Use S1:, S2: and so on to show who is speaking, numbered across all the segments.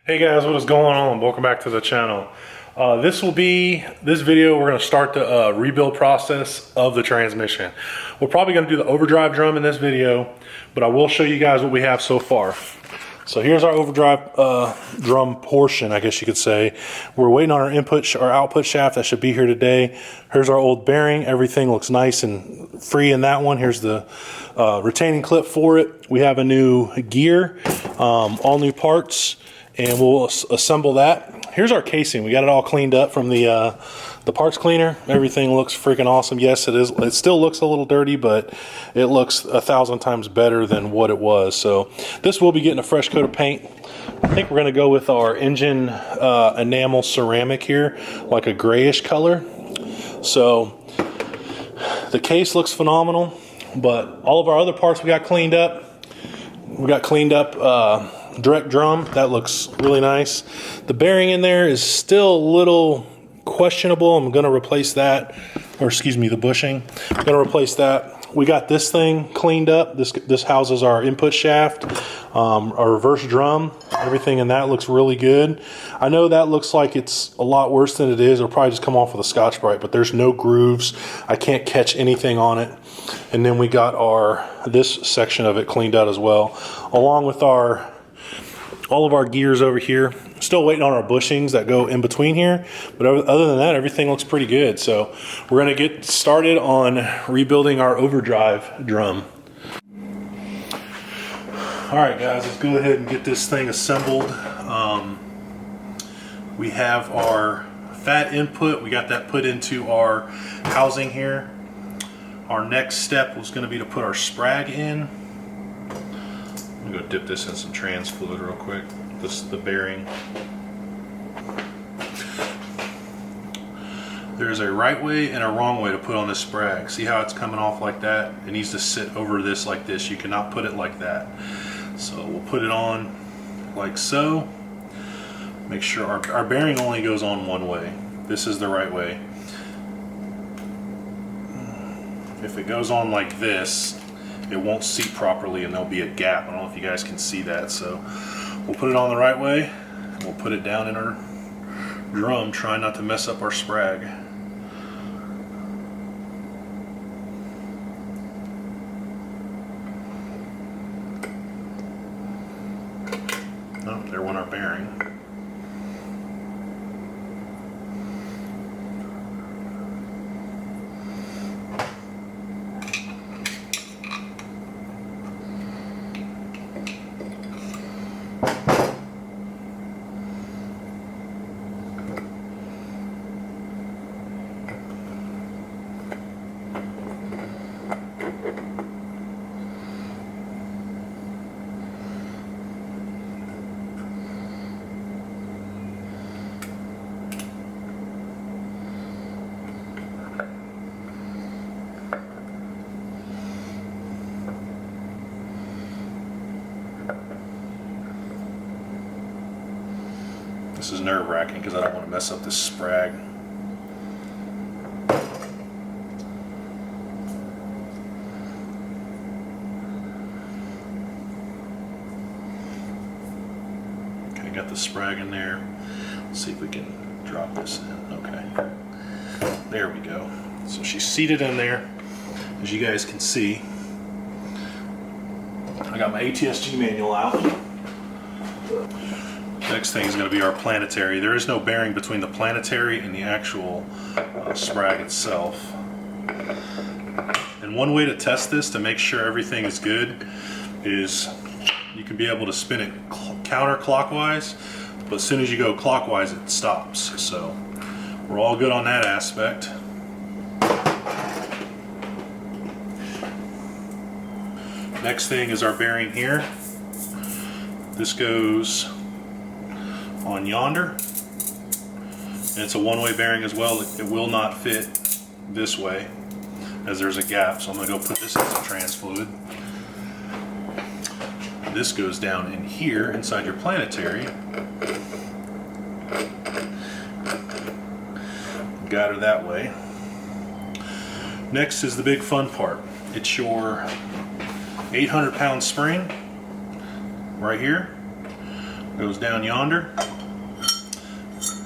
S1: Hey guys, what is going on? Welcome back to the channel. This video, we're going to start the rebuild process of the transmission. We're probably going to do the overdrive drum in this video, but I will show you guys what we have so far. So here's our overdrive drum portion, I guess you could say. We're waiting on our output shaft that should be here today. Here's our old bearing. Everything looks nice and free in that one. Here's the retaining clip for it. We have a new gear, all new parts, and we'll assemble that. Here's our casing. We got it all cleaned up from the parts cleaner. Everything looks freaking awesome. Yes, it is. It still looks a little dirty, but it looks 1,000 times better than what it was. So this will be getting a fresh coat of paint. I think we're going to go with our engine enamel ceramic here, like a grayish color. So the case looks phenomenal, but all of our other parts we got cleaned up. We got cleaned up direct drum. That looks really nice. The bearing in there is still a little questionable. I'm going to replace that, or excuse me, the bushing. I'm going to replace that. We got this thing cleaned up. This houses our input shaft, our reverse drum. Everything in that looks really good. I know that looks like it's a lot worse than it is. It'll probably just come off with a Scotch-Brite, but there's no grooves. I can't catch anything on it. And then we got this section of it cleaned out as well, along with all of our gears over here. Still waiting on our bushings that go in between here, but other than that, everything looks pretty good. So we're going to get started on rebuilding our overdrive drum. All right guys, let's go ahead and get this thing assembled. We have our fat input. We got that put into our housing here. Our next step was going to be to put our sprag in. I'm going to dip this in some trans fluid real quick. This is the bearing. There's a right way and a wrong way to put on this sprag. See how it's coming off like that? It needs to sit over this like this. You cannot put it like that. So we'll put it on like so. Make sure our bearing only goes on one way. This is the right way. If it goes on like this, it won't seat properly and there'll be a gap. I don't know if you guys can see that. So we'll put it on the right way. We'll put it down in our drum, trying not to mess up our sprag. Oh, there went our bearing. This is nerve-wracking because I don't want to mess up this sprag. Okay, got the sprag in there. Let's see if we can drop this in. Okay. There we go. So she's seated in there, as you guys can see. I got my ATSG manual out. Next thing is going to be our planetary. There is no bearing between the planetary and the actual sprag itself. And one way to test this to make sure everything is good is you can be able to spin it counterclockwise, but as soon as you go clockwise it stops. So we're all good on that aspect. Next thing is our bearing here. This goes on yonder, and it's a one-way bearing as well. It will not fit this way as there's a gap, so I'm going to go put this in some trans fluid. This goes down in here inside your planetary. Got her that way. Next is the big fun part. It's your 800-pound spring right here. goes down yonder.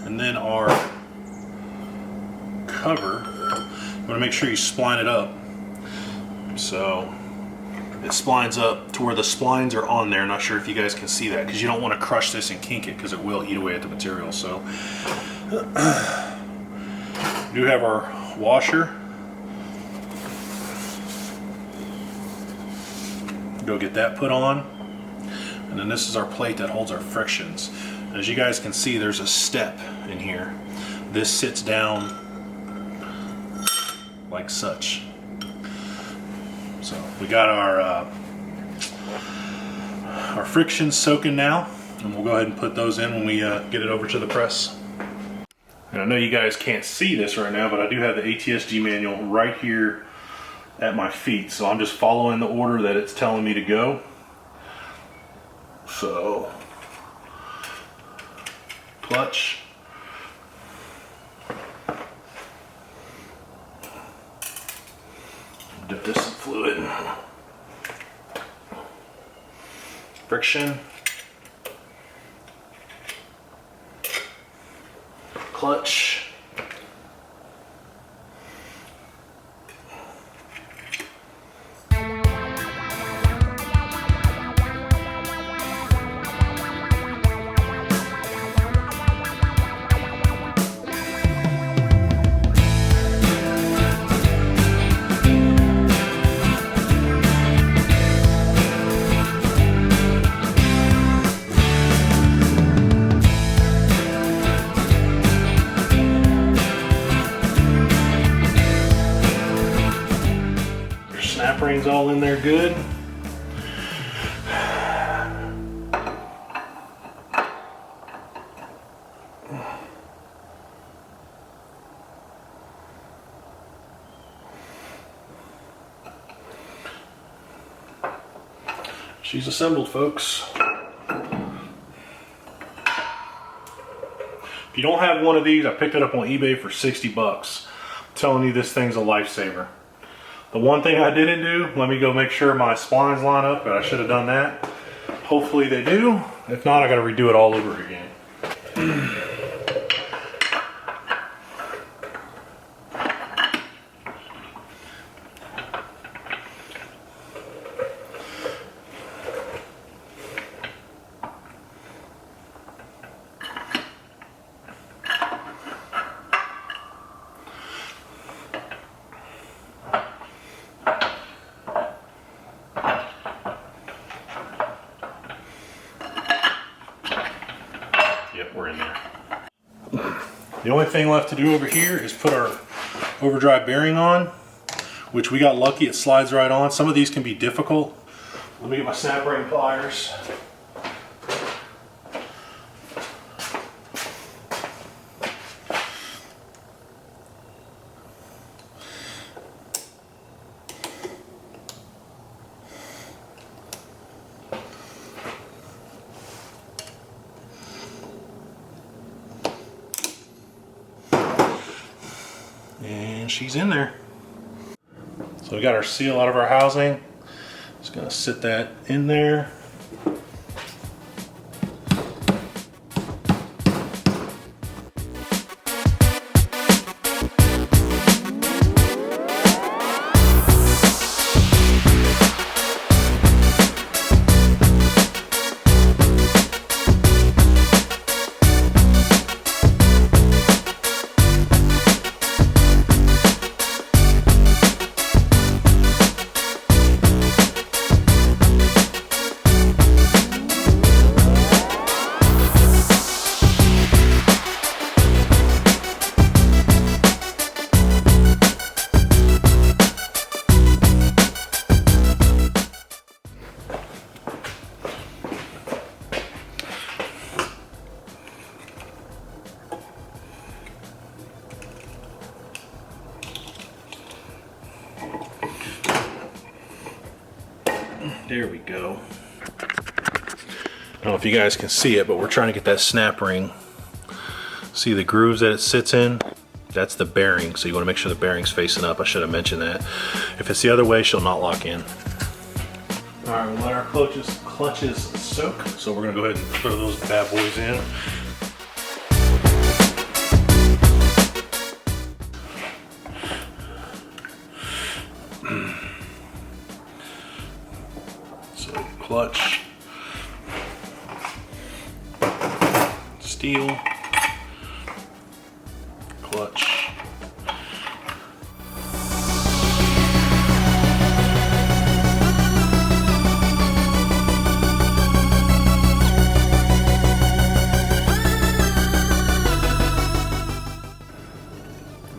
S1: And then our cover, you want to make sure you spline it up. So it splines up to where the splines are on there. Not sure if you guys can see that, because you don't want to crush this and kink it, because it will eat away at the material. So we do have our washer. Go get that put on. And then this is our plate that holds our frictions. As you guys can see, there's a step in here. This sits down like such. So we got our frictions soaking now, and we'll go ahead and put those in when we get it over to the press. And I know you guys can't see this right now, but I do have the ATSG manual right here at my feet, so I'm just following the order that it's telling me to go. So clutch, dip this in fluid, friction, clutch, snap rings all in there good. She's assembled, folks. If you don't have one of these, I picked it up on eBay for 60 bucks. I'm telling you, this thing's a lifesaver. The one thing I didn't do, let me go make sure my splines line up, but I should have done that. Hopefully they do. If not, I gotta redo it all over again. Yep, we're in there. The only thing left to do over here is put our overdrive bearing on, which we got lucky, it slides right on. Some of these can be difficult. Let me get my snap ring pliers. And she's in there. So we got our seal out of our housing. Just gonna sit that in there. There we go. I don't know if you guys can see it, but we're trying to get that snap ring. See the grooves that it sits in? That's the bearing, so you want to make sure the bearing's facing up. I should have mentioned that. If it's the other way, she'll not lock in. All right, we'll let our clutches soak. So we're gonna go ahead and throw those bad boys in. So clutch, steel, clutch.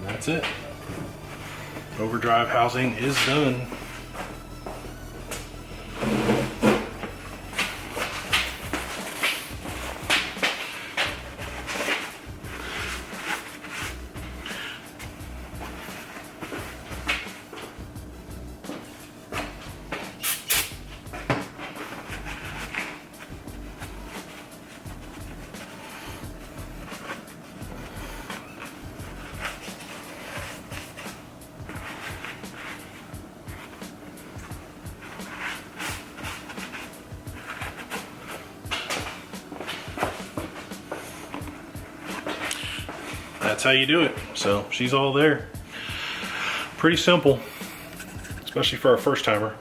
S1: That's it. Overdrive housing is done. That's how you do it. So she's all there. Pretty simple, especially for a first timer.